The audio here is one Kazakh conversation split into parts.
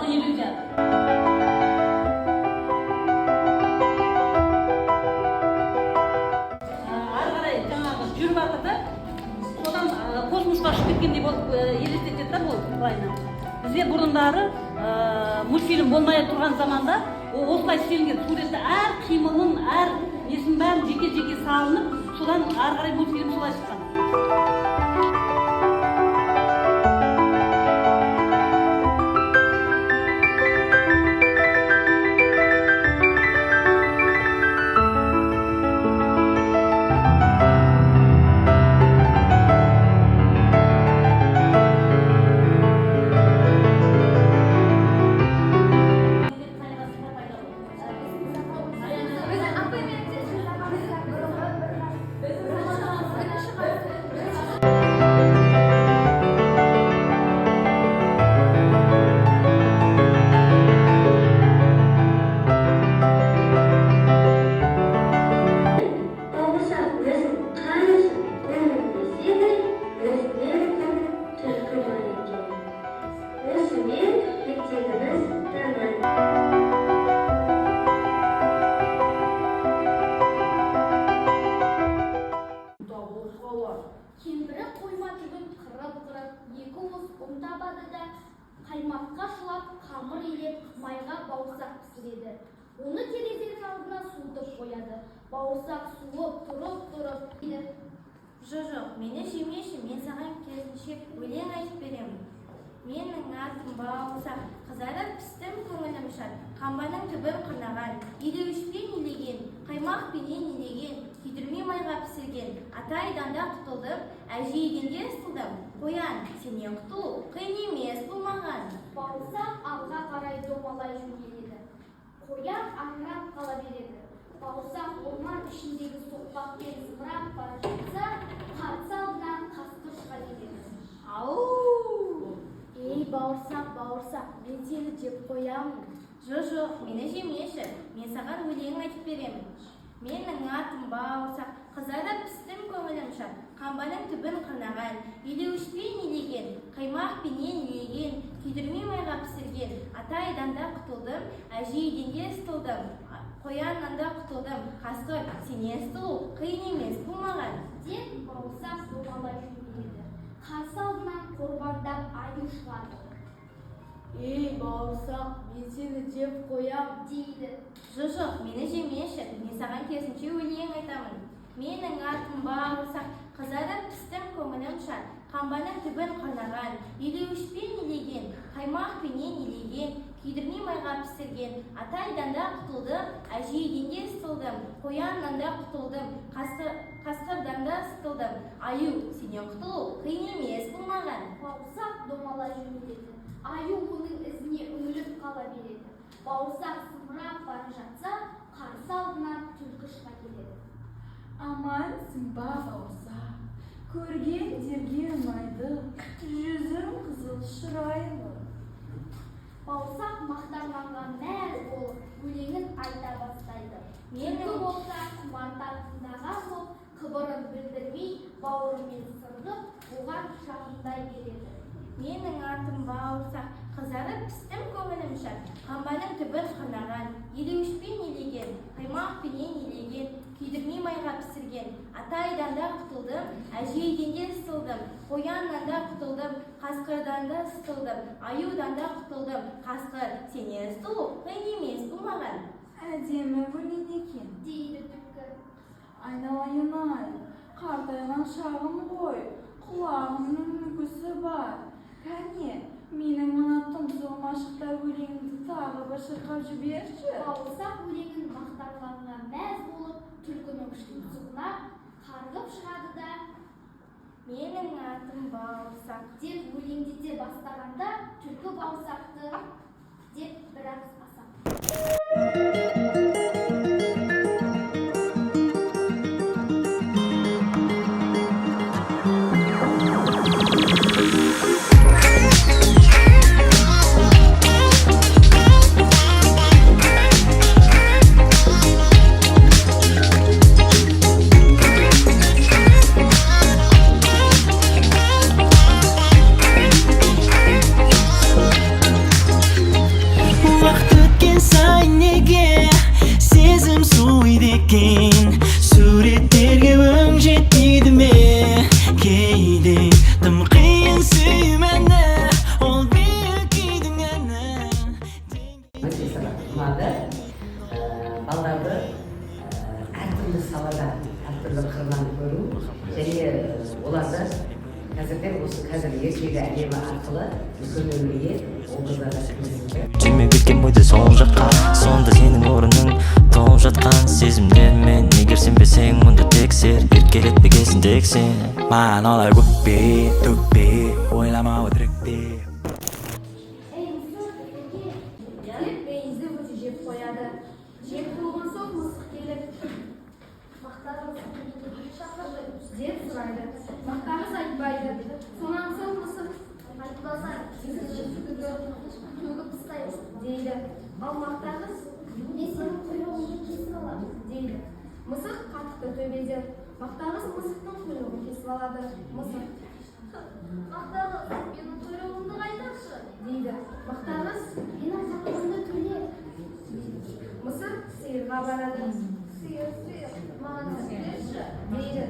елуде. Ары қарай жаңағы жүріп жатыр да, содан космосқа ұшып кеткендей болып елестетеді да бұл былайынан. Бізде бұрындары мультфильм болмай тұрған заманда осылай істелінген суретті әр қимылын, әр несін бәрін жеке-жеке салынып, содан ары қарай мультфильм солай шыққан. Кемпірі қойма түгін қырып-қырып, екі уыс ұн табады да, қаймаққа шылап, қамыр илеп, майға бауырсақ пісіреді. Оны терезенің алдына суытып қояды. Бауырсақ суып, тұрып-тұрып еді. Жоқ, мені жемеші, мен саған керісінше өлең айтып беремін. Менің атым бауырсақ, қызарып пістім көңілім шат, қамбаның түбін қырнаған, елеуішпен илеген, қаймақпенен илеген, күйдірмей майға пісірген, ата-айдан да құтылдым, әже-еден де ысылдым. Қоян, сенен құтылу қиын емес бұл маған. Бауырсақ алға қарай домалай жөнеледі. Қоян аңырап қала береді. Бауырсақ орман ішіндегі соқпақпен зымырап бара жатса, қарсы алдынан қасқыр шыға келеді. Ау! Ей, бауырсақ, бауырсақ, мен сені жеп қоямын. Жоқ, мені жемеші, мен саған өлең айтып беремін. Менің атым бауырсақ, қызарып пістім көңілім шат, қамбаның түбін қырнаған, елеуішпен илеген, қаймақпенен илеген, күйдірмей майға пісірген, ата-айдан да құтылдым, әже-еден де ысылдым. Қояннан да құтылдым, қасқыр, сенен ысылу қиын емес бұл маған. Деп бауырсақ домалай жөнеледі. Қарсы алдынан қорбаңдап аю шығады. Ей, бауырсақ, мен сені жеп қоям, дейді. Жоқ, мені жемеші, мен саған керісінше өлең айтамын. Менің атым бауырсақ, қызарып пістім көңілім шат, қамбаның түбін қырнаған, елеуішпен илеген, қаймақпенен илеген, күйдірмей майға пісірген, ата-айдан да құтылдым, әже-еден де ысылдым, қояннан да құтылдым, қасқырдан да ысылдым. Аю, сенен құтылу қиын емес бұл маған. Бауырсақ домалай жөнеледі. Аю оның ізіне үңіліп қала береді. Бауырсақ зымырап бара жатса, қарсы алдынан түлкі шыға келеді. амансың ба, бауырсақ? Көргендерге ұнайды, жүзің қызыл шырайлы. Бауырсақ мақтанғанға мәз болып, өлеңін айта бастайды. Түлкі болса, құмарта тыңдаған соң, қыбырын білдірмей, бауырымен сырғып, оған жақындай береді. Менің атым бауырсақ, қызарып пістім көңілім шат, қамбаның түбін қырнаған, елеуішпен илеген, қаймақпенен илеген, күйдірмей майға пісірген, ата-айдан да құтылдым, әже-еден де ысылдым, қояннан да құтылдым, қасқырдан да ысылдым, аюдан да құтылдым. Қасқыр, сенен ысылу қиын емес бұл маған. Әдемі өлең екен, дейді түлкі. айналайын-ай, қартайған шағым ғой, құлағымның мүкісі бар. Кәне, менің мына тұмсығым ашықта өлеңімді тағы бір шырқап жіберші. Бауырсақ өлеңін мақтанғанға мәз болып, түлкінің тұмсығына қарғып шығады да, Менің атым бауырсақ, деп өлеңдете бастағанда, түлкі бауырсақты деп біраз Hazırda қазіргі ертегі әлемі арқылы үлкен өмірге ол қыздарға кіргізілді. Жүрмей кеткен бойды сол жаққа, сонда сенің орының толып жатқан сезімдермен. Егер сенбесең мұнда тексер, еркелетпегесін тек сен. Маған олай өкпе, төкпе, ойлама өтірікпе. Ей, мысық, деп бейізді өзі жеп қояды. Жеп болған соң мысық келіп, мақтағыз шақырды деп сұрайды. Мақтағыз айтпайды. Сонан соң мысық айтпаса, төгіп тастаймыз дейді. Ал мақтағыз, мен сенің құйрығыңды кесіп аламын дейді. Мысық қатты төбеден. Мақтағыз мысықтың құйрығын кесіп алады. Мысық мақтағыз, менің құйрығымды қайтаршы дейді. Мақтағыз, менің хақымды төле. Мысық сиырға барады. Сиыр, маған сүт берші дейді.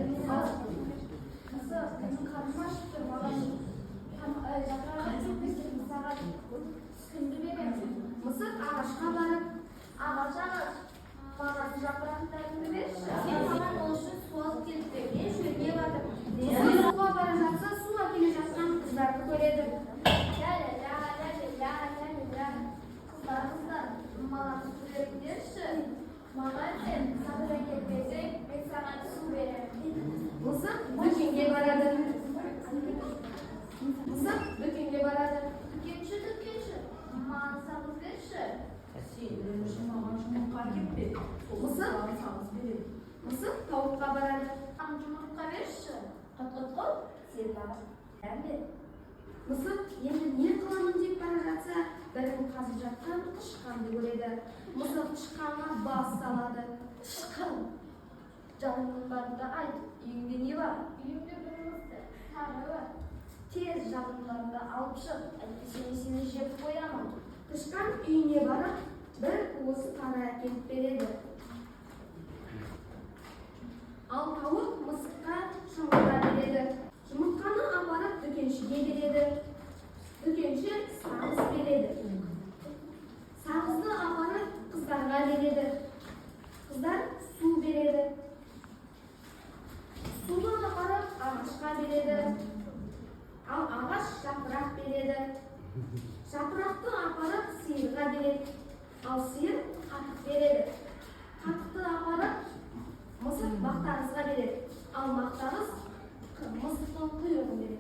Мысық, менің қарным ашып тұр, маған саған күнді беремін. Мысық ағашқа барып, ағаш, маған жапырақтарыңды берші. Сен маған ол үшін су алып келіп бер, мен шөлге бардым. Суға бара жатса, суға келе жатқан қыздарды көреді. Қыздар, маған су беріңдерші. Маған сен сабыр әкелмесең, мен саған су беремін. Мысық дүкенге барады. Дүкенші, маған сабыр берші. Мысық тауыққа барады. Жұмыртқа берші. Құт, сен маған бер. Мысық енді не қыламын деп бара жатса, бірін қазып жатқан тышқанды көреді. Мысық тышқанға бас салады. Тышқан, жаныңның барында айт, үйіңде не бар? Үйімде бір мысық тары бар. Тез жаныңдарында алып шық, әйтпесе сені жеп қоямын. Тышқан үйіне барып, бір уыс тары әкеліп береді. Ал тауық мысыққа жұмыртқа береді. Жұмыртқаны апарып дүкеншіге береді. Дүкенші сағыз береді. Сағызды апарып қыздарға береді. Қыздар су береді. Суды апарып ағашқа береді. Ал ағаш жапырақ береді. Жапырақты апарып сиырға береді. Ал сиыр қатық береді. Қатықты апарып мысық мақтағызға береді. Ал мақтағыз мысықтың құйрығын береді.